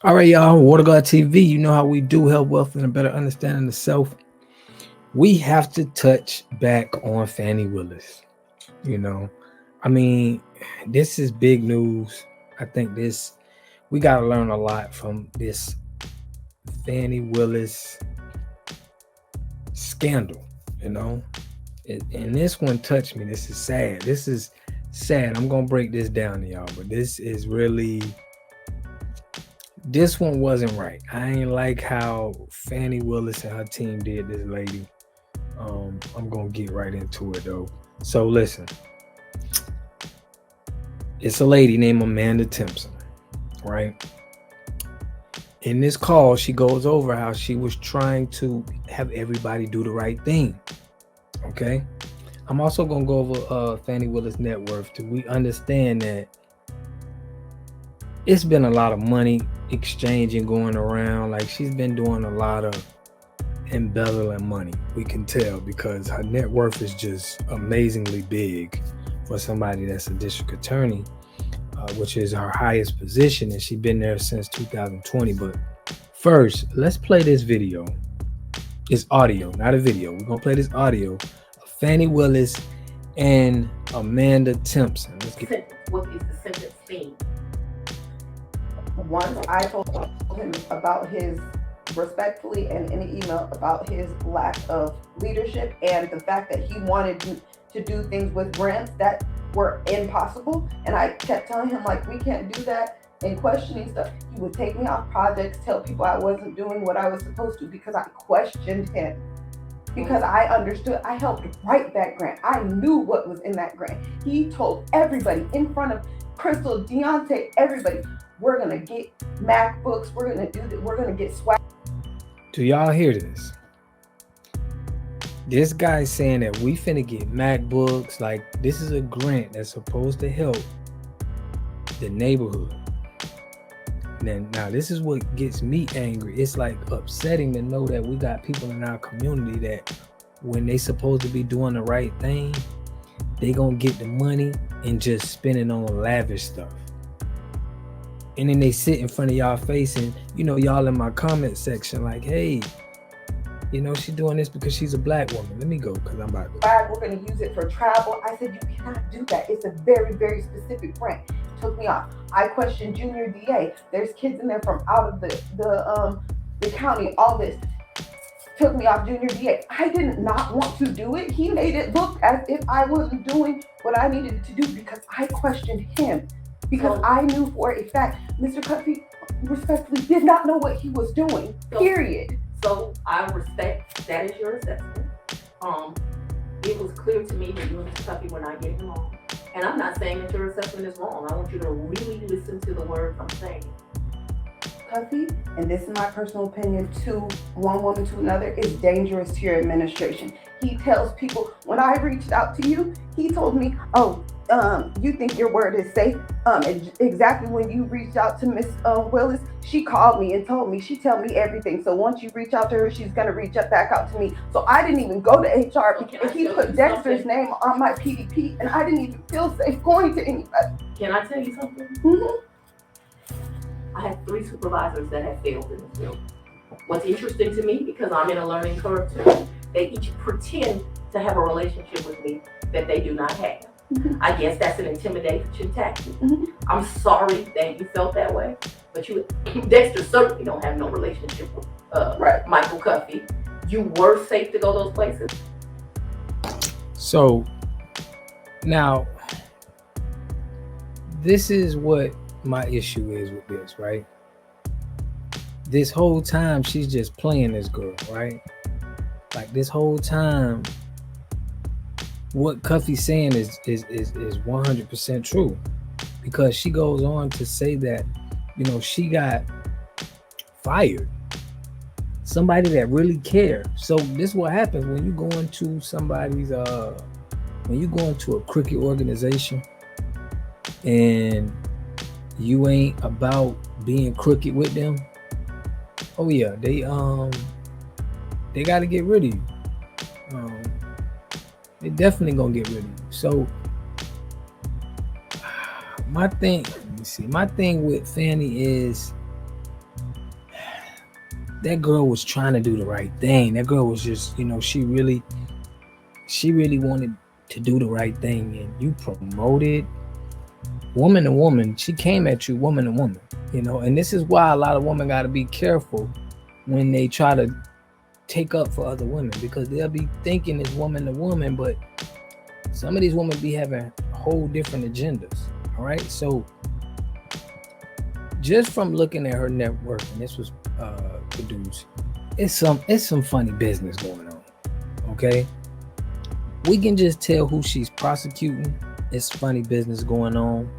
All right, y'all. Water God TV. You know how we do health, wealth, and a better understanding of self. We have to touch back on Fani Willis. You know, I mean, this is big news. I think we got to learn a lot from this Fani Willis scandal. You know, and this one touched me. This is sad. This is sad. I'm gonna break this down to y'all, but this one wasn't right. I ain't like how Fani Willis and her team did this lady. I'm gonna get right into it though. So listen, it's a lady named Amanda Timpson, right? In this call, she goes over how she was trying to have everybody do the right thing. Okay. I'm also gonna go over Fani Willis' net worth. Do we understand that it's been a lot of money exchanging going around? Like she's been doing a lot of embezzling money. We can tell because her net worth is just amazingly big for somebody that's a district attorney, which is her highest position, and she's been there since 2020. But first, let's play this video. It's audio, not a video. We're gonna play this audio of Fani Willis and Amanda Timpson. Let's get. What is the sentence mean? Once I told him about his, respectfully and in an email, about his lack of leadership and the fact that he wanted to do things with grants that were impossible. And I kept telling him, like, we can't do that, and questioning stuff. He would take me off projects, tell people I wasn't doing what I was supposed to because I questioned him. Because I understood, I helped write that grant. I knew what was in that grant. He told everybody in front of Crystal, Deontay, everybody, we're gonna get MacBooks, we're gonna do that, we're gonna get swag. Do y'all hear this? This guy's saying that we finna get MacBooks. Like this is a grant that's supposed to help the neighborhood. Now this is what gets me angry. It's like upsetting to know that we got people in our community that when they supposed to be doing the right thing, they gonna get the money and just spend it on lavish stuff. And then they sit in front of y'all face and, y'all in my comment section like, hey, she's doing this because she's a black woman. Let me go because I'm about to. We're going to use it for travel. I said, you cannot do that. It's a very, very specific grant. Took me off. I questioned Junior DA. There's kids in there from out of the county, all this. Took me off Junior DA. I did not want to do it. He made it look as if I wasn't doing what I needed to do because I questioned him. Because I knew for a fact, Mr. Cuffy respectfully did not know what he was doing, period. So I respect that is your assessment. It was clear to me that you and Mr. Cuffy were not getting along. And I'm not saying that your assessment is wrong. I want you to really listen to the words I'm saying. Cuffy, and this is my personal opinion, to one woman to another, is dangerous to your administration. He tells people, when I reached out to you, he told me, you think your word is safe. And exactly when you reached out to Miss Willis, she called me and told me, she tell me everything. So once you reach out to her, she's gonna reach back out to me. So I didn't even go to HR because he put Dexter's name on my PDP, and I didn't even feel safe going to anybody. Can I tell you something? Mm-hmm. I had 3 supervisors that had failed in this field. What's interesting to me, because I'm in a learning curve too, they each pretend to have a relationship with me that they do not have. Mm-hmm. I guess that's an intimidation tactic. Mm-hmm. I'm sorry that you felt that way, but Dexter certainly don't have no relationship with Michael Cuffy. You were safe to go those places. So now, this is what my issue is with this, right? This whole time she's just playing this girl, right? Like this whole time, what Cuffy's saying is 100% true, because she goes on to say that, she got fired. Somebody that really cared. So this is what happens when you go into somebody's, when you go into a crooked organization and you ain't about being crooked with them. Oh yeah, they got to get rid of you. They definitely gonna get rid of you. So my thing with Fani is that girl was trying to do the right thing. That girl was just, she really wanted to do the right thing, and you promoted woman to woman. She came at you woman to woman, and this is why a lot of women got to be careful when they try to take up for other women, because they'll be thinking it's woman to woman, but some of these women be having whole different agendas. All right, so just from looking at her net worth, and this was produced, it's some funny business going on. Okay, we can just tell who she's prosecuting. It's funny business going on,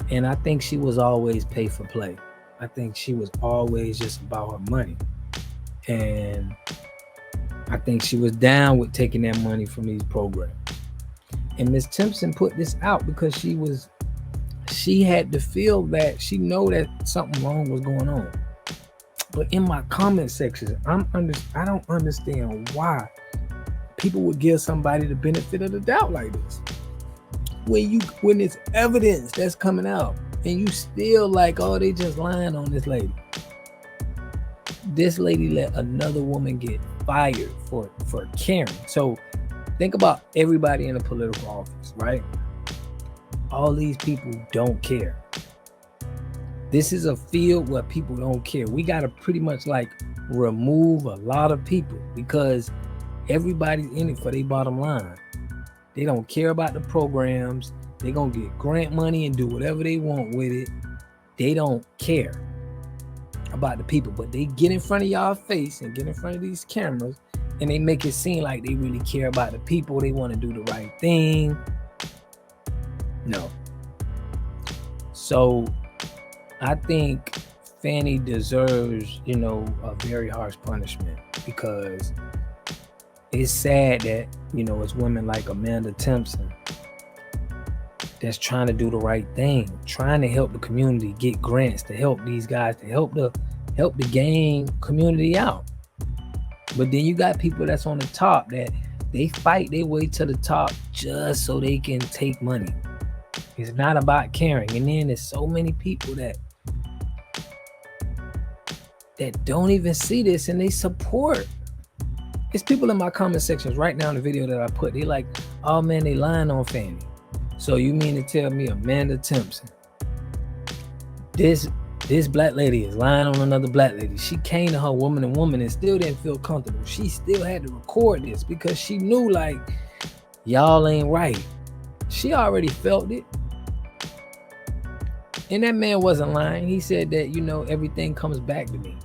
and I think she was always pay for play. I think she was always just about her money, and I think she was down with taking that money from these programs. And Miss Timpson put this out because she had to feel that she know that something wrong was going on. But in my comment section, I don't understand why people would give somebody the benefit of the doubt like this. When it's evidence that's coming out, and you still like, oh, they just lying on this lady. This lady let another woman get fired for caring. So think about everybody in a political office, right? All these people don't care. This is a field where people don't care. We got to pretty much like remove a lot of people because everybody's in it for their bottom line. They don't care about the programs. They're going to get grant money and do whatever they want with it. They don't care about the people, but they get in front of y'all face and get in front of these cameras and they make it seem like they really care about the people. They want to do the right thing. No. So I think Fani deserves, a very harsh punishment, because it's sad that, it's women like Amanda Timpson that's trying to do the right thing, trying to help the community get grants, to help these guys, to help the gang community out. But then you got people that's on the top that they fight their way to the top just so they can take money. It's not about caring. And then there's so many people that don't even see this and they support. It's people in my comment sections right now in the video that I put. They like, oh man, they lying on Fani. So you mean to tell me Amanda Timpson, this black lady is lying on another black lady? She came to her woman and woman and still didn't feel comfortable. She still had to record this because she knew like, y'all ain't right. She already felt it. And that man wasn't lying. He said that, everything comes back to me.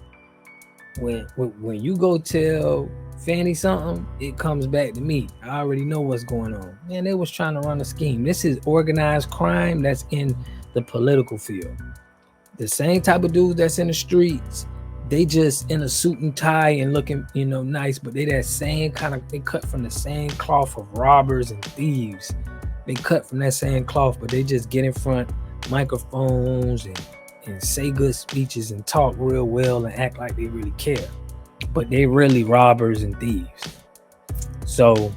When you go tell Fani something, it comes back to me. I already know what's going on. Man, they was trying to run a scheme. This is organized crime that's in the political field. The same type of dudes that's in the streets, they just in a suit and tie and looking, nice, but they that same they cut from the same cloth of robbers and thieves. They cut from that same cloth, but they just get in front microphones and say good speeches and talk real well and act like they really care. But they really robbers and thieves. So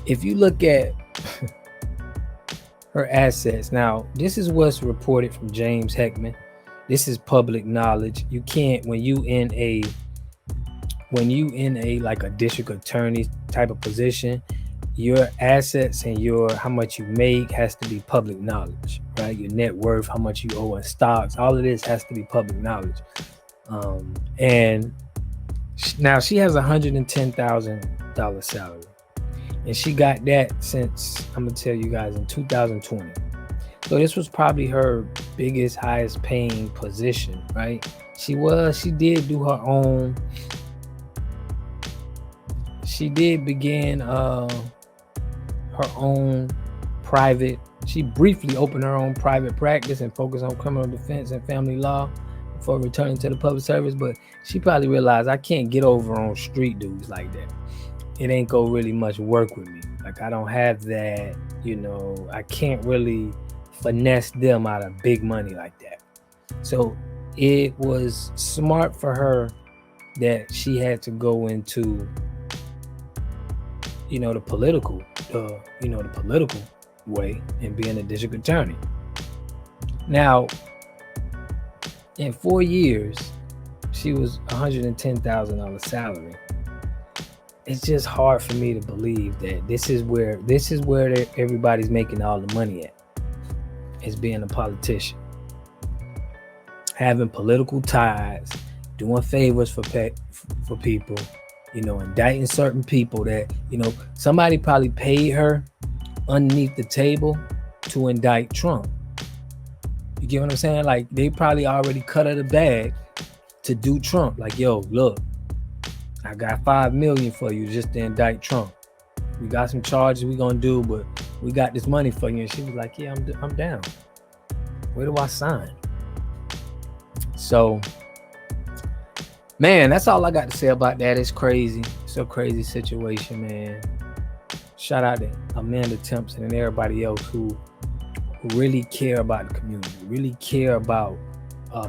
if you look at her assets, now this is what's reported from James Heckman. This is public knowledge. You can't, when you in a like a district attorney type of position, your assets and how much you make has to be public knowledge, right? Your net worth, how much you owe in stocks, all of this has to be public knowledge. And now she has $110,000 salary, and she got that since, I'm gonna tell you guys, in 2020. So this was probably her biggest, highest paying position, right? She did do her own. She did begin her own private. She briefly opened her own private practice and focused on criminal defense and family law before returning to the public service. But she probably realized, I can't get over on street dudes like that. It ain't gonna really much work with me. Like, I don't have that, I can't really finesse them out of big money like that. So it was smart for her that she had to go into the political way and being a district attorney. Now, in 4 years, she was $110,000 salary. It's just hard for me to believe that this is where everybody's making all the money at, is being a politician, having political ties, doing favors for people, indicting certain people that, somebody probably paid her underneath the table to indict Trump. You get what I'm saying? Like, they probably already cut her the bag to do Trump. Like, yo, look, I got $5 million for you just to indict Trump. We got some charges we gonna do, but we got this money for you. And she was like, yeah, I'm down. Where do I sign? So, man, that's all I got to say about that. It's crazy. It's a crazy situation, man. Shout out to Amanda Timpson and everybody else who really care about the community, really care about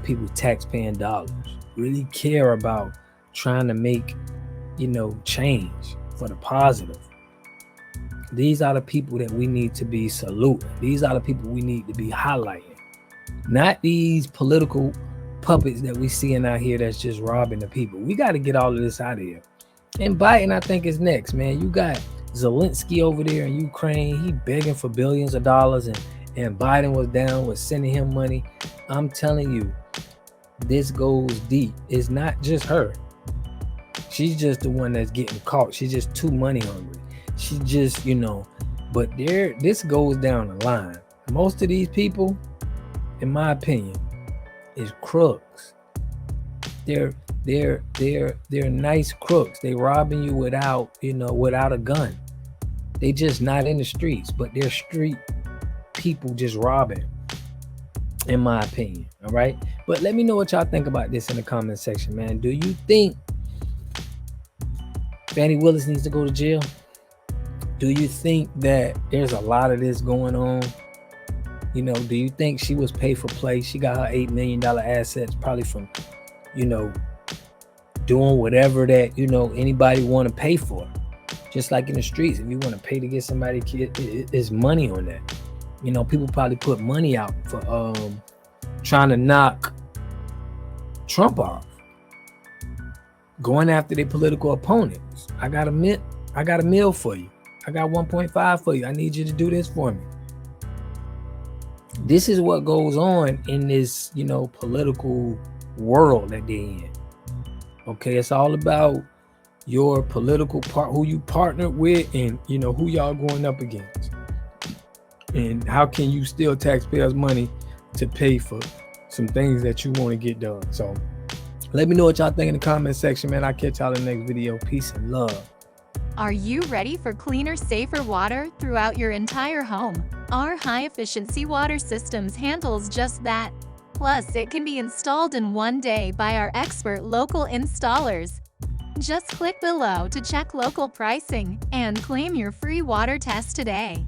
people's taxpaying dollars, really care about trying to make, change for the positive. These are the people that we need to be saluting. These are the people we need to be highlighting. Not these political puppets that we seeing out here that's just robbing the people. We got to get all of this out of here. And Biden, I think, is next, man. You got Zelensky over there in Ukraine. He begging for billions of dollars, and Biden was down with sending him money. I'm telling you, this goes deep. It's not just her. She's just the one that's getting caught. She's just too money hungry. She just, but this goes down the line. Most of these people, in my opinion, is crooks. They're nice crooks. They robbing you without a gun. They just not in the streets, but they're street people just robbing, in my opinion. All right. But let me know what y'all think about this in the comment section, man. Do you think Fani Willis needs to go to jail? Do you think that there's a lot of this going on? Do you think she was paid for play? She got her $8 million assets probably from, doing whatever that, anybody want to pay for. Just like in the streets, if you want to pay to get somebody killed, it's money on that. People probably put money out for trying to knock Trump off, going after their political opponents. I got a meal for you. I got 1.5 for you. I need you to do this for me. This is what goes on in this, political world that they're in. Okay, it's all about your political part, who you partner with, and who y'all going up against. And how can you steal taxpayers' money to pay for some things that you want to get done? So let me know what y'all think in the comment section, man. I'll catch y'all in the next video. Peace and love. Are you ready for cleaner, safer water throughout your entire home? Our high-efficiency water systems handles just that. Plus, it can be installed in one day by our expert local installers. Just click below to check local pricing and claim your free water test today.